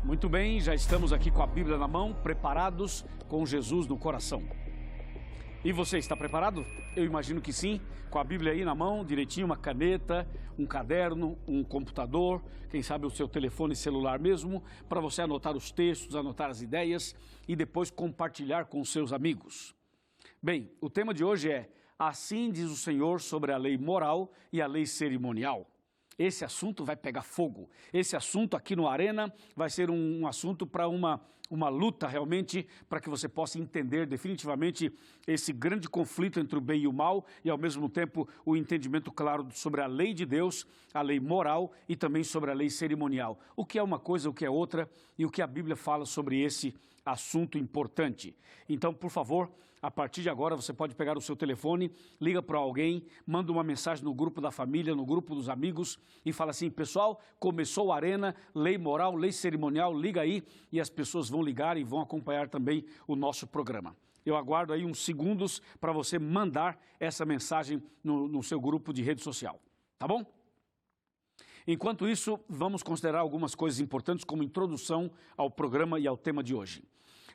Muito bem, já estamos aqui com a Bíblia na mão, preparados com Jesus no coração. E você está preparado? Eu imagino que sim, com a Bíblia aí na mão, direitinho, uma caneta, um caderno, um computador, quem sabe o seu telefone celular mesmo, para você anotar os textos, anotar as ideias e depois compartilhar com seus amigos. Bem, o tema de hoje é: assim diz o Senhor sobre a lei moral e a lei cerimonial. Esse assunto vai pegar fogo. Esse assunto aqui no Arena vai ser um assunto para uma luta realmente, para que você possa entender definitivamente esse grande conflito entre o bem e o mal e ao mesmo tempo o entendimento claro sobre a lei de Deus, a lei moral e também sobre a lei cerimonial. O que é uma coisa, o que é outra e o que a Bíblia fala sobre esse assunto importante. Então, por favor, a partir de agora você pode pegar o seu telefone, liga para alguém, manda uma mensagem no grupo da família, no grupo dos amigos e fala assim: pessoal, começou a Arena, lei moral, lei cerimonial, liga aí, e as pessoas vão ligar e vão acompanhar também o nosso programa. Eu aguardo aí uns segundos para você mandar essa mensagem no seu grupo de rede social, tá bom? Enquanto isso, vamos considerar algumas coisas importantes como introdução ao programa e ao tema de hoje.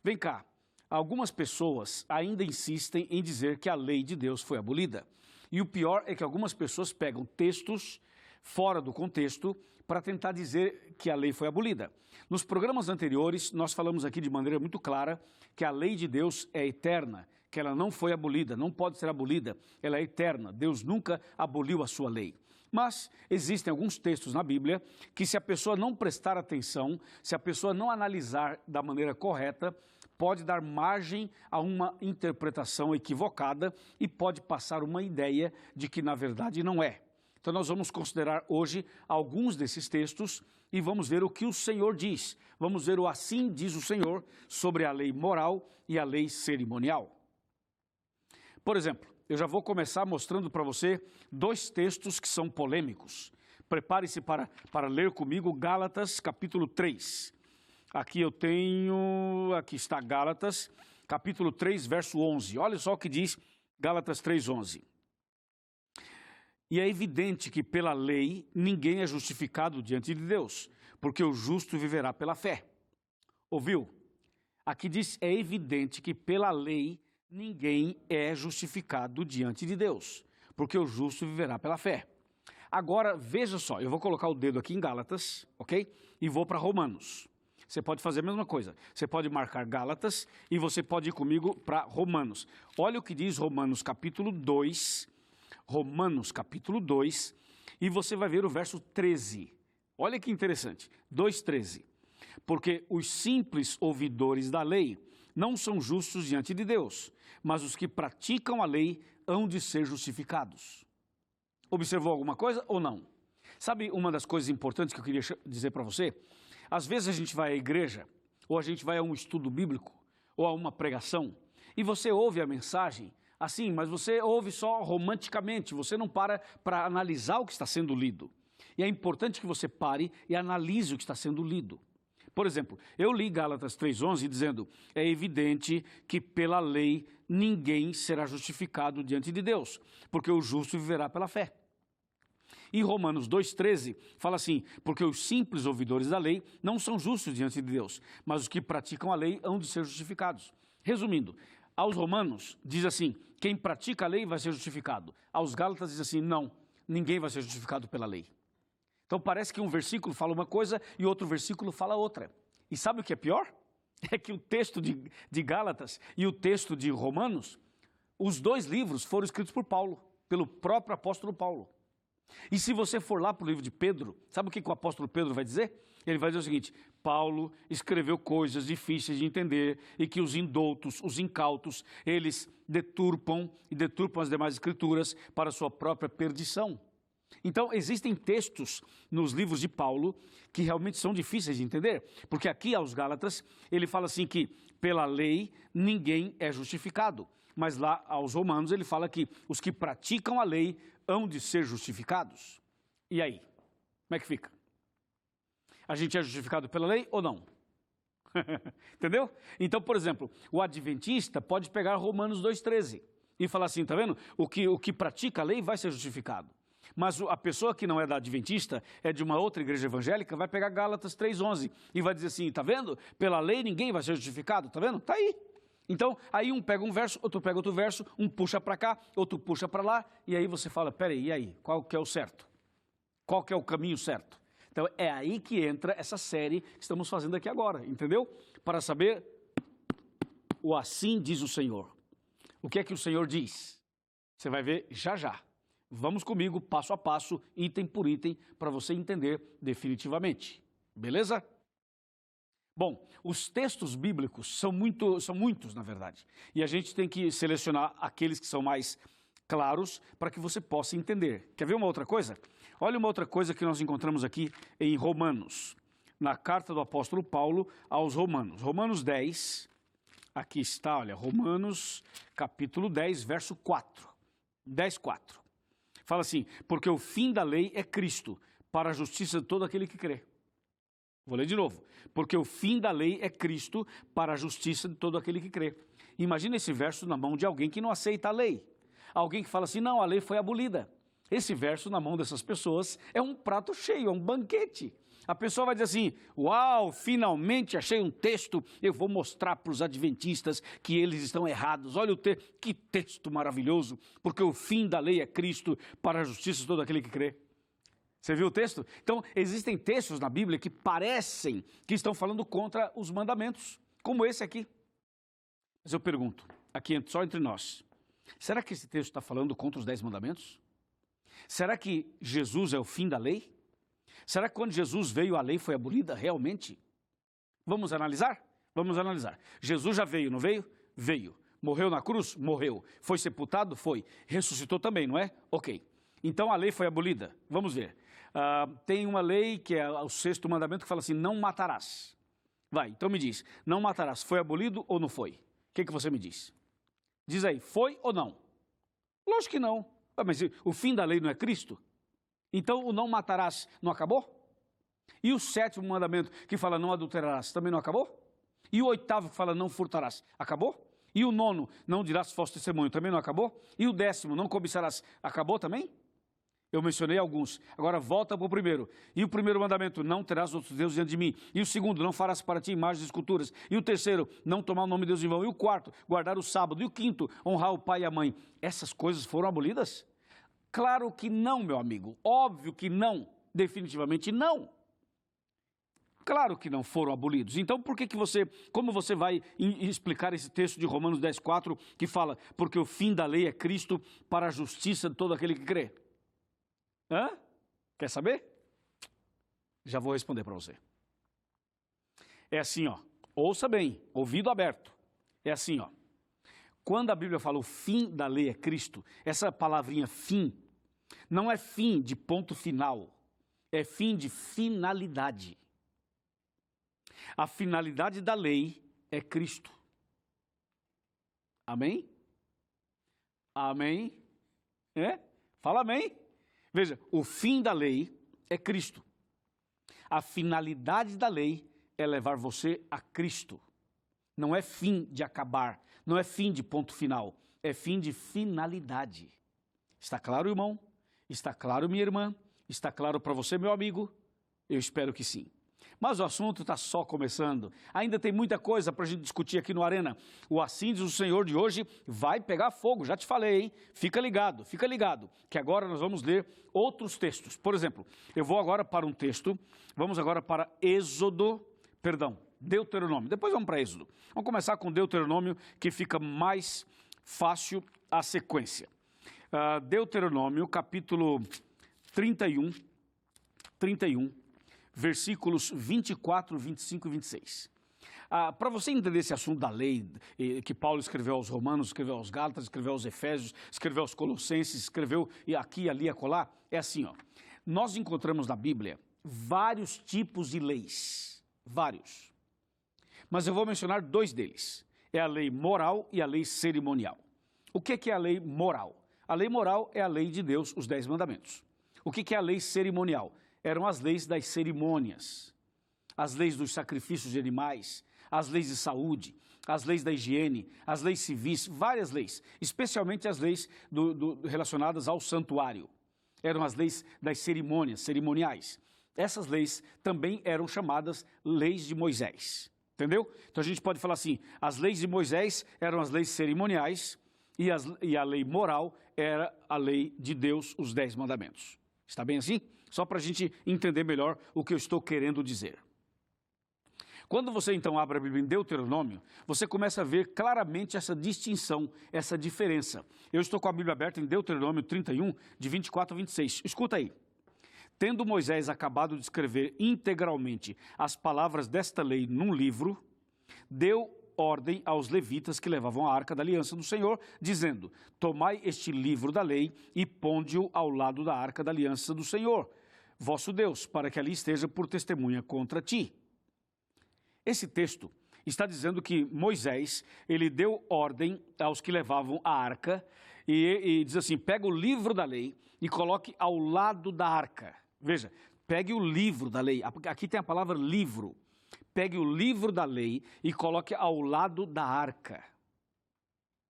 Vem cá, algumas pessoas ainda insistem em dizer que a lei de Deus foi abolida. E o pior é que algumas pessoas pegam textos fora do contexto para tentar dizer que a lei foi abolida. Nos programas anteriores, nós falamos aqui de maneira muito clara que a lei de Deus é eterna, que ela não foi abolida, não pode ser abolida, ela é eterna. Deus nunca aboliu a sua lei. Mas existem alguns textos na Bíblia que, se a pessoa não prestar atenção, se a pessoa não analisar da maneira correta, pode dar margem a uma interpretação equivocada e pode passar uma ideia de que na verdade não é. Então nós vamos considerar hoje alguns desses textos e vamos ver o que o Senhor diz. Vamos ver o assim diz o Senhor sobre a lei moral e a lei cerimonial. Por exemplo, eu já vou começar mostrando para você dois textos que são polêmicos. Prepare-se para ler comigo Gálatas capítulo 3. Aqui está Gálatas capítulo 3, verso 11. Olha só o que diz Gálatas 3:11. E é evidente que pela lei ninguém é justificado diante de Deus, porque o justo viverá pela fé. Ouviu? Aqui diz: é evidente que pela lei ninguém é justificado diante de Deus, porque o justo viverá pela fé. Agora, veja só, eu vou colocar o dedo aqui em Gálatas, ok? E vou para Romanos. Você pode fazer a mesma coisa. Você pode marcar Gálatas e você pode ir comigo para Romanos. Olha o que diz Romanos capítulo 2, e você vai ver o verso 13. Olha que interessante, 2:13. Porque os simples ouvidores da lei não são justos diante de Deus, mas os que praticam a lei hão de ser justificados. Observou alguma coisa ou não? Sabe uma das coisas importantes que eu queria dizer para você? Às vezes a gente vai à igreja, ou a gente vai a um estudo bíblico, ou a uma pregação, e você ouve a mensagem assim, mas você ouve só romanticamente, você não para analisar o que está sendo lido. E é importante que você pare e analise o que está sendo lido. Por exemplo, eu li Gálatas 3:11 dizendo: é evidente que pela lei ninguém será justificado diante de Deus, porque o justo viverá pela fé. E Romanos 2:13 fala assim: porque os simples ouvidores da lei não são justos diante de Deus, mas os que praticam a lei hão de ser justificados. Resumindo, aos Romanos diz assim: quem pratica a lei vai ser justificado. Aos Gálatas diz assim: não, ninguém vai ser justificado pela lei. Então parece que um versículo fala uma coisa e outro versículo fala outra. E sabe o que é pior? É que o texto de Gálatas e o texto de Romanos, os dois livros foram escritos por Paulo, pelo próprio apóstolo Paulo. E se você for lá para o livro de Pedro, sabe o que o apóstolo Pedro vai dizer? Ele vai dizer o seguinte: Paulo escreveu coisas difíceis de entender e que os indoutos, os incautos, eles deturpam as demais escrituras para a sua própria perdição. Então, existem textos nos livros de Paulo que realmente são difíceis de entender, porque aqui aos Gálatas ele fala assim que pela lei ninguém é justificado, mas lá aos Romanos ele fala que os que praticam a lei hão de ser justificados. E aí, como é que fica? A gente é justificado pela lei ou não? Entendeu? Então, por exemplo, o adventista pode pegar Romanos 2:13 e falar assim, tá vendo? O que pratica a lei vai ser justificado. Mas a pessoa que não é da adventista, é de uma outra igreja evangélica, vai pegar Gálatas 3:11 e vai dizer assim, tá vendo? Pela lei ninguém vai ser justificado, tá vendo? Tá aí. Então, aí um pega um verso, outro pega outro verso, um puxa para cá, outro puxa para lá, e aí você fala, peraí, e aí? Qual que é o certo? Qual que é o caminho certo? Então, é aí que entra essa série que estamos fazendo aqui agora, entendeu? Para saber o assim diz o Senhor. O que é que o Senhor diz? Você vai ver já já. Vamos comigo, passo a passo, item por item, para você entender definitivamente. Beleza? Bom, os textos bíblicos são muitos, na verdade. E a gente tem que selecionar aqueles que são mais claros para que você possa entender. Quer ver uma outra coisa? Olha uma outra coisa que nós encontramos aqui em Romanos, na carta do apóstolo Paulo aos Romanos. Romanos 10, aqui está, olha, Romanos capítulo 10, verso 4. 10:4. Fala assim, porque o fim da lei é Cristo, para a justiça de todo aquele que crê. Vou ler de novo. Porque o fim da lei é Cristo, para a justiça de todo aquele que crê. Imagina esse verso na mão de alguém que não aceita a lei. Alguém que fala assim, não, a lei foi abolida. Esse verso na mão dessas pessoas é um prato cheio, é um banquete. A pessoa vai dizer assim, uau, finalmente achei um texto, eu vou mostrar para os adventistas que eles estão errados. Olha o texto, que texto maravilhoso, porque o fim da lei é Cristo, para a justiça de todo aquele que crê. Você viu o texto? Então, existem textos na Bíblia que parecem que estão falando contra os mandamentos, como esse aqui. Mas eu pergunto, aqui só entre nós, será que esse texto está falando contra os 10 mandamentos? Será que Jesus é o fim da lei? Será que quando Jesus veio a lei foi abolida realmente? Vamos analisar? Vamos analisar. Jesus já veio, não veio? Veio. Morreu na cruz? Morreu. Foi sepultado? Foi. Ressuscitou também, não é? Ok. Então a lei foi abolida. Vamos ver. Tem uma lei que é o 6º mandamento que fala assim, não matarás. Vai, então me diz, não matarás, foi abolido ou não foi? O que você me diz? Diz aí, foi ou não? Lógico que não. Mas o fim da lei não é Cristo? Então o não matarás não acabou? E o 7º mandamento que fala não adulterarás também não acabou? E o 8º que fala não furtarás, acabou? E o 9º, não dirás falso testemunho, também não acabou? E o 10º, não cobiçarás, acabou também? Eu mencionei alguns. Agora volta para o primeiro. E o primeiro mandamento, não terás outros deuses diante de mim. E o segundo, não farás para ti imagens e esculturas. E o terceiro, não tomar o nome de Deus em vão. E o quarto, guardar o sábado. E o quinto, honrar o pai e a mãe. Essas coisas foram abolidas? Claro que não, meu amigo. Óbvio que não. Definitivamente não. Claro que não foram abolidos. Então, como você vai explicar esse texto de Romanos 10:4, que fala, porque o fim da lei é Cristo para a justiça de todo aquele que crê? Hã? Quer saber? Já vou responder para você. É assim, ó. Ouça bem, ouvido aberto. É assim, ó. Quando a Bíblia fala o fim da lei é Cristo, essa palavrinha fim, não é fim de ponto final, é fim de finalidade. A finalidade da lei é Cristo. Amém? Amém? Fala amém. Veja, o fim da lei é Cristo. A finalidade da lei é levar você a Cristo. Não é fim de acabar, não é fim de ponto final, é fim de finalidade. Está claro, irmão? Está claro, minha irmã? Está claro para você, meu amigo? Eu espero que sim. Mas o assunto está só começando. Ainda tem muita coisa para a gente discutir aqui no Arena. O Assim diz o Senhor de hoje vai pegar fogo, já te falei, hein? Fica ligado, que agora nós vamos ler outros textos. Por exemplo, eu vou agora para um texto, vamos agora para Deuteronômio. Depois vamos para Êxodo. Vamos começar com Deuteronômio, que fica mais fácil a sequência. Deuteronômio, capítulo 31, versículos 24, 25 e 26. Para você entender esse assunto da lei, que Paulo escreveu aos Romanos, escreveu aos Gálatas, escreveu aos Efésios, escreveu aos Colossenses, escreveu aqui, ali, acolá, é assim, ó. Nós encontramos na Bíblia vários tipos de leis, vários. Mas eu vou mencionar 2 deles. É a lei moral e a lei cerimonial. O que é a lei moral? A lei moral é a lei de Deus, os 10 mandamentos. O que é a lei cerimonial? Eram as leis das cerimônias, as leis dos sacrifícios de animais, as leis de saúde, as leis da higiene, as leis civis, várias leis, especialmente as leis relacionadas ao santuário. eram as leis das cerimônias, cerimoniais. Essas leis também eram chamadas leis de Moisés, entendeu? Então a gente pode falar assim, as leis de Moisés eram as leis cerimoniais e a lei moral era a lei de Deus, os 10 mandamentos. Está bem assim? Só para a gente entender melhor o que eu estou querendo dizer. Quando você então abre a Bíblia em Deuteronômio, você começa a ver claramente essa distinção, essa diferença. Eu estou com a Bíblia aberta em Deuteronômio 31, de 24 a 26. Escuta aí. Tendo Moisés acabado de escrever integralmente as palavras desta lei num livro, deu ordem aos levitas que levavam a arca da aliança do Senhor, dizendo, tomai este livro da lei e ponde-o ao lado da arca da aliança do Senhor, vosso Deus, para que ali esteja por testemunha contra ti. Esse texto está dizendo que Moisés, ele deu ordem aos que levavam a arca e diz assim, pega o livro da lei e coloque ao lado da arca. Veja, pegue o livro da lei, aqui tem a palavra livro. Pegue o livro da lei e coloque ao lado da arca.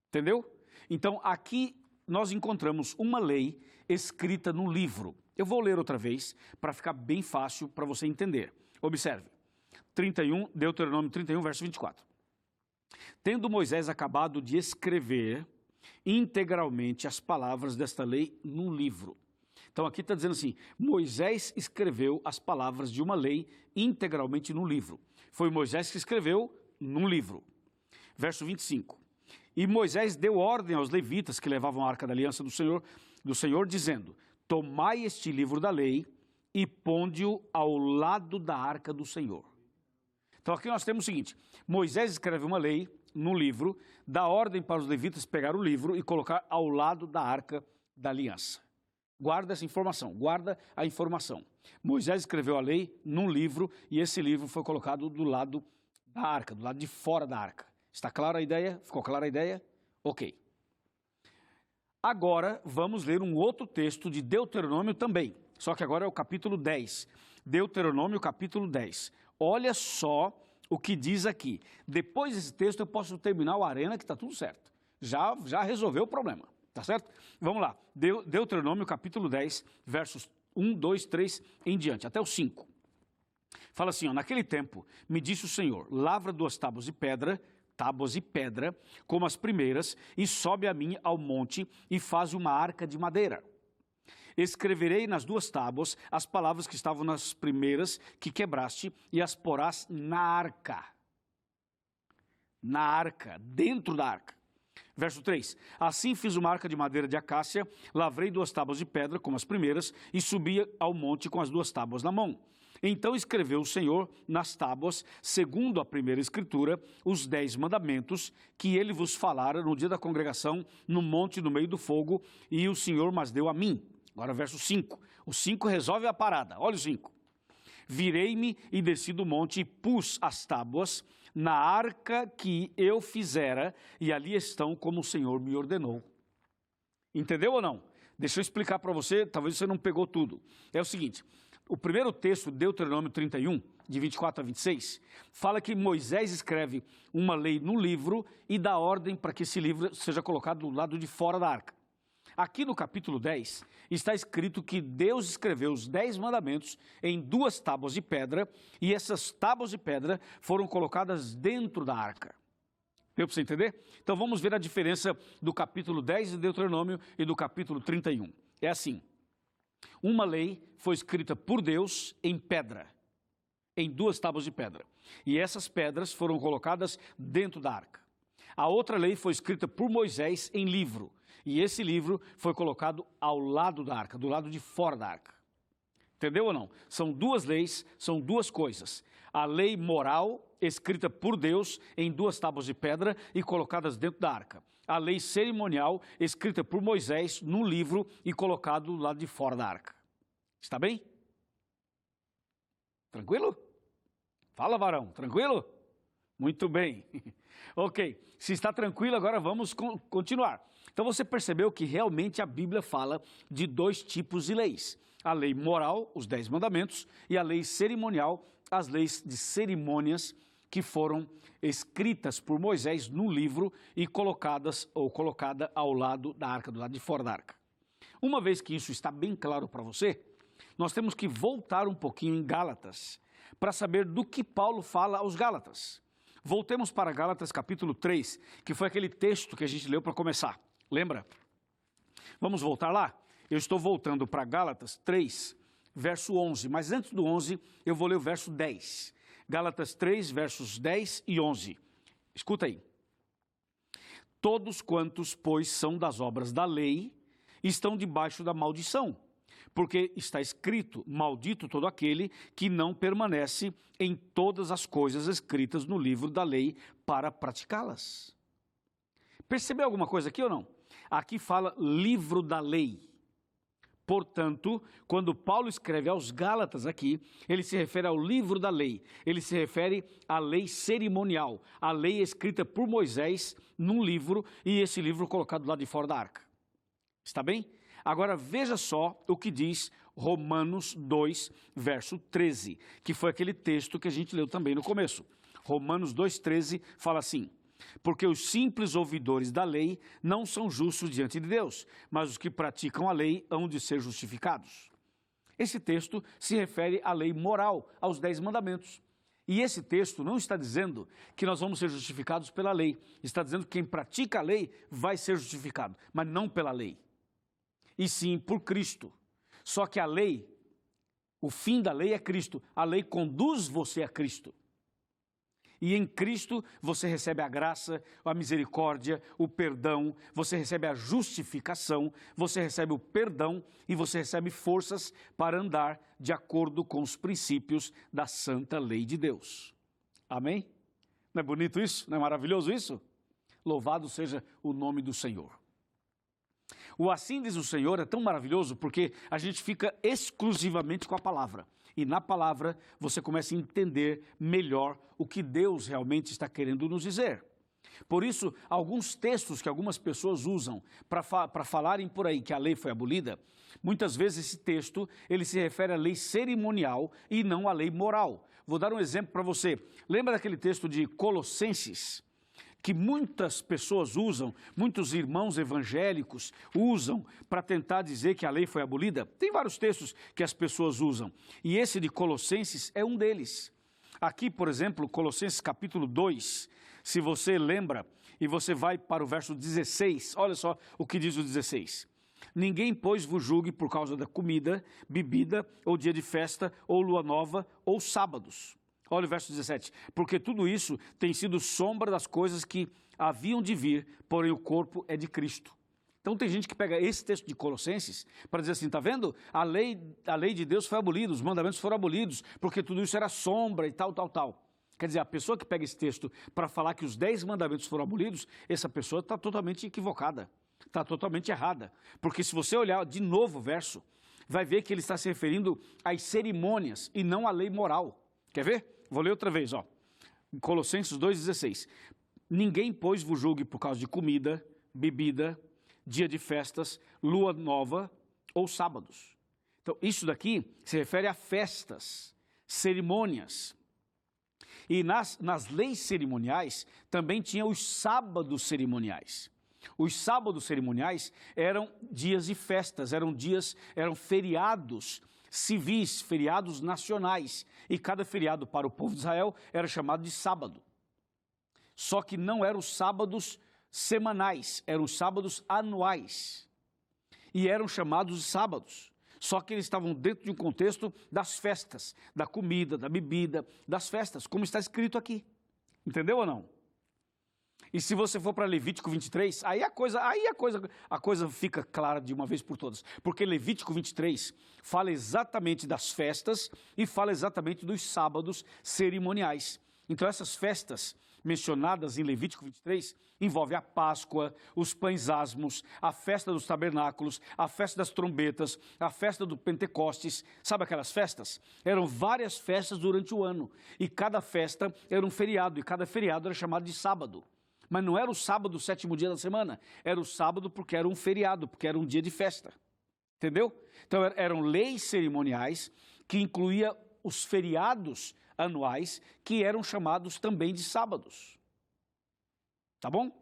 Entendeu? Então, aqui nós encontramos uma lei escrita no livro. Eu vou ler outra vez para ficar bem fácil para você entender. Observe. 31, Deuteronômio 31, verso 24. Tendo Moisés acabado de escrever integralmente as palavras desta lei num livro. Então aqui está dizendo assim, Moisés escreveu as palavras de uma lei integralmente no livro. Foi Moisés que escreveu num livro. Verso 25. E Moisés deu ordem aos levitas que levavam a arca da aliança do Senhor, dizendo, tomai este livro da lei e ponde-o ao lado da arca do Senhor. Então aqui nós temos o seguinte, Moisés escreve uma lei no livro, dá ordem para os levitas pegar o livro e colocar ao lado da arca da aliança. Guarda essa informação, guarda a informação. Moisés escreveu a lei num livro e esse livro foi colocado do lado da arca, do lado de fora da arca. Está clara a ideia? Ficou clara a ideia? Ok. Agora vamos ler um outro texto de Deuteronômio também, só que agora é o capítulo 10. Deuteronômio capítulo 10. Olha só o que diz aqui. Depois desse texto eu posso terminar o Arena que está tudo certo. Já resolveu o problema. Tá certo? Vamos lá. Deuteronômio capítulo 10, versos 1, 2, 3 em diante, até o 5. Fala assim, ó, naquele tempo me disse o Senhor, lavra 2 tábuas de pedra, como as primeiras, e sobe a mim ao monte e faz uma arca de madeira. Escreverei nas 2 tábuas as palavras que estavam nas primeiras que quebraste e as porás na arca. Na arca, dentro da arca. Verso 3, assim fiz uma arca de madeira de acácia, lavrei 2 tábuas de pedra, como as primeiras, e subi ao monte com as 2 tábuas na mão. Então escreveu o Senhor nas tábuas, segundo a primeira escritura, os 10 mandamentos que ele vos falara no dia da congregação, no monte no meio do fogo, e o Senhor mas deu a mim. Agora verso 5, o 5 resolve a parada, olha o 5. Virei-me e desci do monte e pus as tábuas na arca que eu fizera, e ali estão como o Senhor me ordenou. Entendeu ou não? Deixa eu explicar para você, talvez você não pegou tudo. É o seguinte, o primeiro texto, Deuteronômio 31, de 24 a 26, fala que Moisés escreve uma lei no livro e dá ordem para que esse livro seja colocado do lado de fora da arca. Aqui no capítulo 10, está escrito que Deus escreveu os 10 mandamentos em 2 tábuas de pedra, e essas tábuas de pedra foram colocadas dentro da arca. Deu para você entender? Então vamos ver a diferença do capítulo 10 de Deuteronômio e do capítulo 31. É assim, uma lei foi escrita por Deus em pedra, em 2 tábuas de pedra, e essas pedras foram colocadas dentro da arca. A outra lei foi escrita por Moisés em livro, e esse livro foi colocado ao lado da arca, do lado de fora da arca. Entendeu ou não? São 2 leis, são 2 coisas. A lei moral, escrita por Deus em 2 tábuas de pedra e colocadas dentro da arca. A lei cerimonial, escrita por Moisés no livro e colocado do lado de fora da arca. Está bem? Tranquilo? Fala, varão, tranquilo? Muito bem. Ok, se está tranquilo, agora vamos continuar. Então você percebeu que realmente a Bíblia fala de 2 tipos de leis. A lei moral, os 10 mandamentos, e a lei cerimonial, as leis de cerimônias que foram escritas por Moisés no livro e colocada ao lado da arca, do lado de fora da arca. Uma vez que isso está bem claro para você, nós temos que voltar um pouquinho em Gálatas para saber do que Paulo fala aos Gálatas. Voltemos para Gálatas capítulo 3, que foi aquele texto que a gente leu para começar. Lembra? Vamos voltar lá? Eu estou voltando para Gálatas 3, verso 11, mas antes do 11 eu vou ler o verso 10. Gálatas 3, versos 10 e 11. Escuta aí. Todos quantos, pois, são das obras da lei, estão debaixo da maldição, porque está escrito, maldito todo aquele que não permanece em todas as coisas escritas no livro da lei para praticá-las. Percebeu alguma coisa aqui ou não? Aqui fala livro da lei. Portanto, quando Paulo escreve aos Gálatas aqui, ele se refere ao livro da lei, ele se refere à lei cerimonial, a lei escrita por Moisés num livro e esse livro colocado lá de fora da arca. Está bem? Agora veja só o que diz Romanos 2, verso 13, que foi aquele texto que a gente leu também no começo. Romanos 2,13 fala assim: porque os simples ouvidores da lei não são justos diante de Deus, mas os que praticam a lei hão de ser justificados. Esse texto se refere à lei moral, aos 10 mandamentos. E esse texto não está dizendo que nós vamos ser justificados pela lei, está dizendo que quem pratica a lei vai ser justificado, mas não pela lei, e sim por Cristo. Só que a lei, o fim da lei é Cristo, a lei conduz você a Cristo. E em Cristo você recebe a graça, a misericórdia, o perdão, você recebe a justificação, você recebe o perdão e você recebe forças para andar de acordo com os princípios da santa lei de Deus. Amém? Não é bonito isso? Não é maravilhoso isso? Louvado seja o nome do Senhor. O assim diz o Senhor é tão maravilhoso porque a gente fica exclusivamente com a palavra. E na palavra você começa a entender melhor o que Deus realmente está querendo nos dizer. Por isso, alguns textos que algumas pessoas usam para falarem por aí que a lei foi abolida, muitas vezes esse texto ele se refere à lei cerimonial e não à lei moral. Vou dar um exemplo para você. Lembra daquele texto de Colossenses? Que muitas pessoas usam, muitos irmãos evangélicos usam para tentar dizer que a lei foi abolida. Tem vários textos que as pessoas usam, e esse de Colossenses é um deles. Aqui, por exemplo, Colossenses capítulo 2, se você lembra, e você vai para o verso 16, olha só o que diz o 16. Ninguém, pois, vos julgue por causa da comida, bebida, ou dia de festa, ou lua nova, ou sábados. Olha o verso 17, porque tudo isso tem sido sombra das coisas que haviam de vir, porém o corpo é de Cristo. Então tem gente que pega esse texto de Colossenses para dizer assim, está vendo? A lei de Deus foi abolida, os mandamentos foram abolidos, porque tudo isso era sombra e tal. Quer dizer, a pessoa que pega esse texto para falar que os 10 mandamentos foram abolidos, essa pessoa está totalmente equivocada, está totalmente errada. Porque se você olhar de novo o verso, vai ver que ele está se referindo às cerimônias e não à lei moral. Quer ver? Vou ler outra vez, ó. Colossenses 2,16. Ninguém, pois, vos julgue por causa de comida, bebida, dia de festas, lua nova ou sábados. Então, isso daqui se refere a festas, cerimônias. E nas leis cerimoniais também tinha os sábados cerimoniais. Os sábados cerimoniais eram dias de festas, eram feriados civis, feriados nacionais, e cada feriado para o povo de Israel era chamado de sábado. Só que não eram os sábados semanais, eram os sábados anuais, e eram chamados de sábados, só que eles estavam dentro de um contexto das festas, da comida, da bebida, das festas, como está escrito aqui, entendeu ou não? E se você for para Levítico 23, aí a coisa fica clara de uma vez por todas. Porque Levítico 23 fala exatamente das festas e fala exatamente dos sábados cerimoniais. Então essas festas mencionadas em Levítico 23 envolvem a Páscoa, os pães asmos, a festa dos tabernáculos, a festa das trombetas, a festa do Pentecostes. Sabe aquelas festas? Eram várias festas durante o ano. E cada festa era um feriado, e cada feriado era chamado de sábado. Mas não era o sábado, o 7º dia da semana, era o sábado porque era um feriado, porque era um dia de festa, entendeu? Então eram leis cerimoniais que incluía os feriados anuais, que eram chamados também de sábados, tá bom?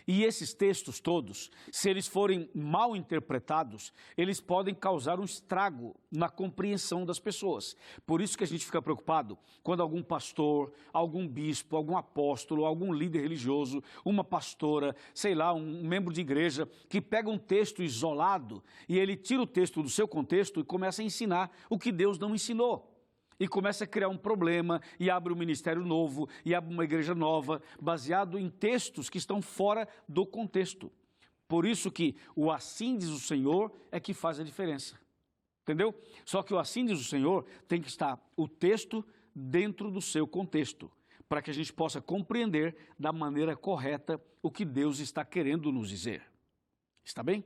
E esses textos todos, se eles forem mal interpretados, eles podem causar um estrago na compreensão das pessoas. Por isso que a gente fica preocupado quando algum pastor, algum bispo, algum apóstolo, algum líder religioso, uma pastora, sei lá, um membro de igreja, que pega um texto isolado e ele tira o texto do seu contexto e começa a ensinar o que Deus não ensinou. E começa a criar um problema, e abre um ministério novo, e abre uma igreja nova, baseado em textos que estão fora do contexto. Por isso que o assim diz o Senhor é que faz a diferença. Entendeu? Só que o assim diz o Senhor tem que estar o texto dentro do seu contexto, para que a gente possa compreender da maneira correta o que Deus está querendo nos dizer. Está bem?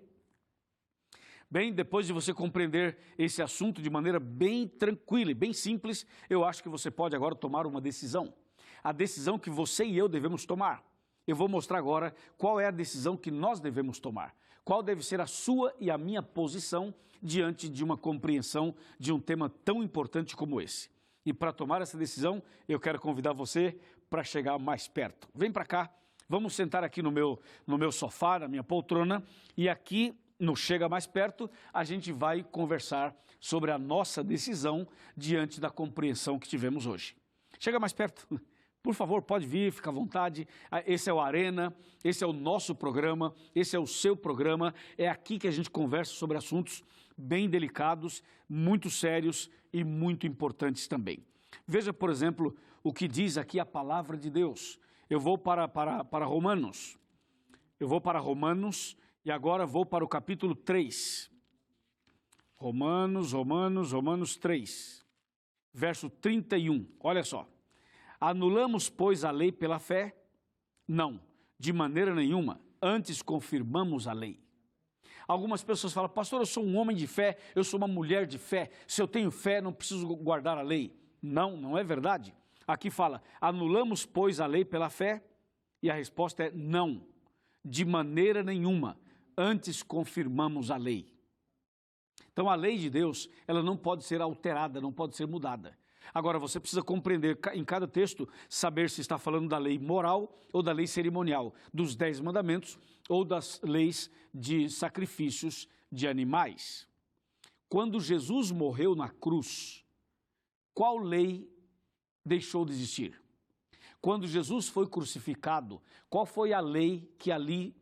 Bem, depois de você compreender esse assunto de maneira bem tranquila e bem simples, eu acho que você pode agora tomar uma decisão. A decisão que você e eu devemos tomar. Eu vou mostrar agora qual é a decisão que nós devemos tomar. Qual deve ser a sua e a minha posição diante de uma compreensão de um tema tão importante como esse. E para tomar essa decisão, eu quero convidar você para chegar mais perto. Vem para cá, vamos sentar aqui no meu sofá, na minha poltrona, e aqui no Chega Mais Perto, a gente vai conversar sobre a nossa decisão diante da compreensão que tivemos hoje. Chega mais perto, por favor, pode vir, fica à vontade. Esse é o Arena, esse é o nosso programa, esse é o seu programa. É aqui que a gente conversa sobre assuntos bem delicados, muito sérios e muito importantes também. Veja, por exemplo, o que diz aqui a palavra de Deus. Eu vou para Romanos. E agora vou para o capítulo 3. Romanos 3, verso 31. Olha só. Anulamos, pois, a lei pela fé? Não, de maneira nenhuma. Antes confirmamos a lei. Algumas pessoas falam, pastor, eu sou um homem de fé, eu sou uma mulher de fé. Se eu tenho fé, não preciso guardar a lei. Não, não é verdade. Aqui fala, anulamos, pois, a lei pela fé? E a resposta é não, de maneira nenhuma. Antes confirmamos a lei. Então a lei de Deus, ela não pode ser alterada, não pode ser mudada. Agora você precisa compreender em cada texto, saber se está falando da lei moral ou da lei cerimonial, dos 10 mandamentos ou das leis de sacrifícios de animais. Quando Jesus morreu na cruz, qual lei deixou de existir? Quando Jesus foi crucificado, qual foi a lei que ali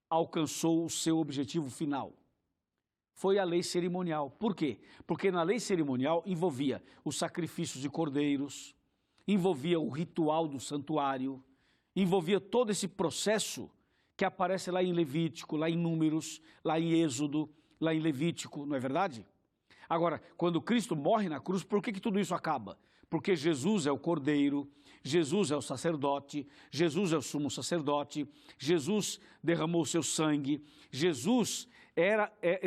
alcançou o seu objetivo final? Foi a lei cerimonial. Por quê? Porque na lei cerimonial envolvia os sacrifícios de cordeiros, envolvia o ritual do santuário, envolvia todo esse processo que aparece lá em Levítico, lá em Números, lá em Êxodo, lá em Levítico, não é verdade? Agora, quando Cristo morre na cruz, por que tudo isso acaba? Porque Jesus é o cordeiro, Jesus é o sacerdote, Jesus é o sumo sacerdote, Jesus derramou o seu sangue, Jesus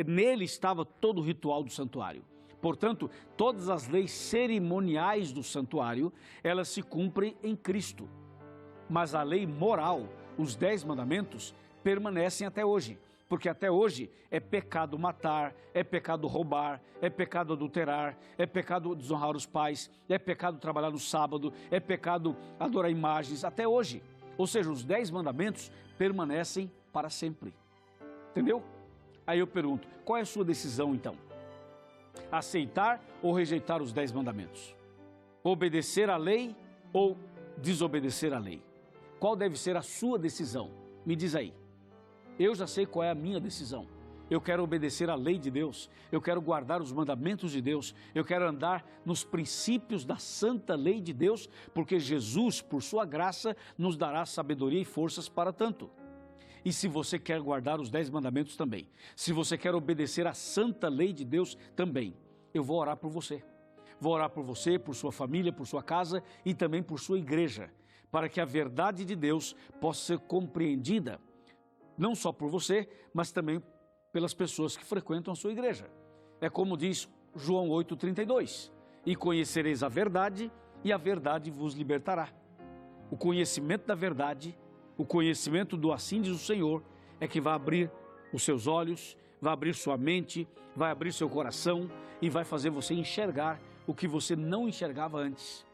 nele estava todo o ritual do santuário. Portanto, todas as leis cerimoniais do santuário, elas se cumprem em Cristo. Mas a lei moral, os 10 mandamentos, permanecem até hoje. Porque até hoje é pecado matar, é pecado roubar, é pecado adulterar, é pecado desonrar os pais, é pecado trabalhar no sábado, é pecado adorar imagens, até hoje. Ou seja, os 10 mandamentos permanecem para sempre. Entendeu? Aí eu pergunto, qual é a sua decisão então? Aceitar ou rejeitar os 10 mandamentos? Obedecer à lei ou desobedecer à lei? Qual deve ser a sua decisão? Me diz aí. Eu já sei qual é a minha decisão. Eu quero obedecer à lei de Deus, eu quero guardar os mandamentos de Deus, eu quero andar nos princípios da santa lei de Deus, porque Jesus, por sua graça, nos dará sabedoria e forças para tanto. E se você quer guardar os 10 mandamentos também, se você quer obedecer à santa lei de Deus também, eu vou orar por você. Vou orar por você, por sua família, por sua casa e também por sua igreja, para que a verdade de Deus possa ser compreendida, não só por você, mas também pelas pessoas que frequentam a sua igreja. É como diz João 8,32, e conhecereis a verdade, e a verdade vos libertará. O conhecimento da verdade, o conhecimento do assim diz o Senhor, é que vai abrir os seus olhos, vai abrir sua mente, vai abrir seu coração e vai fazer você enxergar o que você não enxergava antes.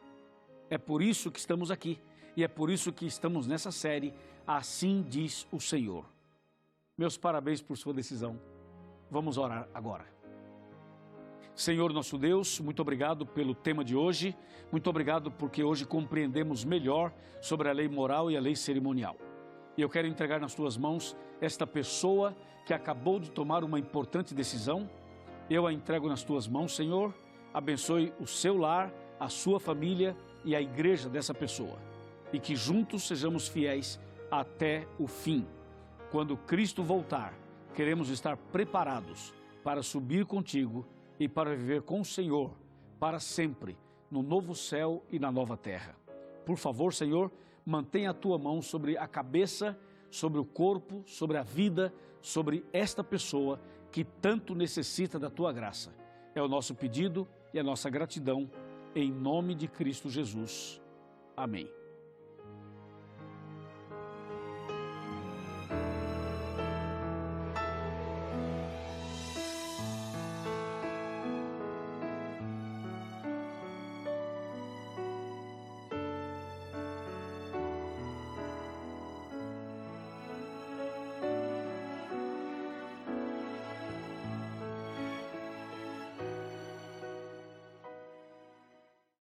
É por isso que estamos aqui, e é por isso que estamos nessa série, Assim diz o Senhor. Meus parabéns por sua decisão. Vamos orar agora. Senhor nosso Deus, muito obrigado pelo tema de hoje. Muito obrigado porque hoje compreendemos melhor sobre a lei moral e a lei cerimonial. E eu quero entregar nas tuas mãos esta pessoa que acabou de tomar uma importante decisão. Eu a entrego nas tuas mãos, Senhor. Abençoe o seu lar, a sua família e a igreja dessa pessoa. E que juntos sejamos fiéis até o fim. Quando Cristo voltar, queremos estar preparados para subir contigo e para viver com o Senhor para sempre, no novo céu e na nova terra. Por favor, Senhor, mantenha a tua mão sobre a cabeça, sobre o corpo, sobre a vida, sobre esta pessoa que tanto necessita da tua graça. É o nosso pedido e a nossa gratidão, em nome de Cristo Jesus. Amém.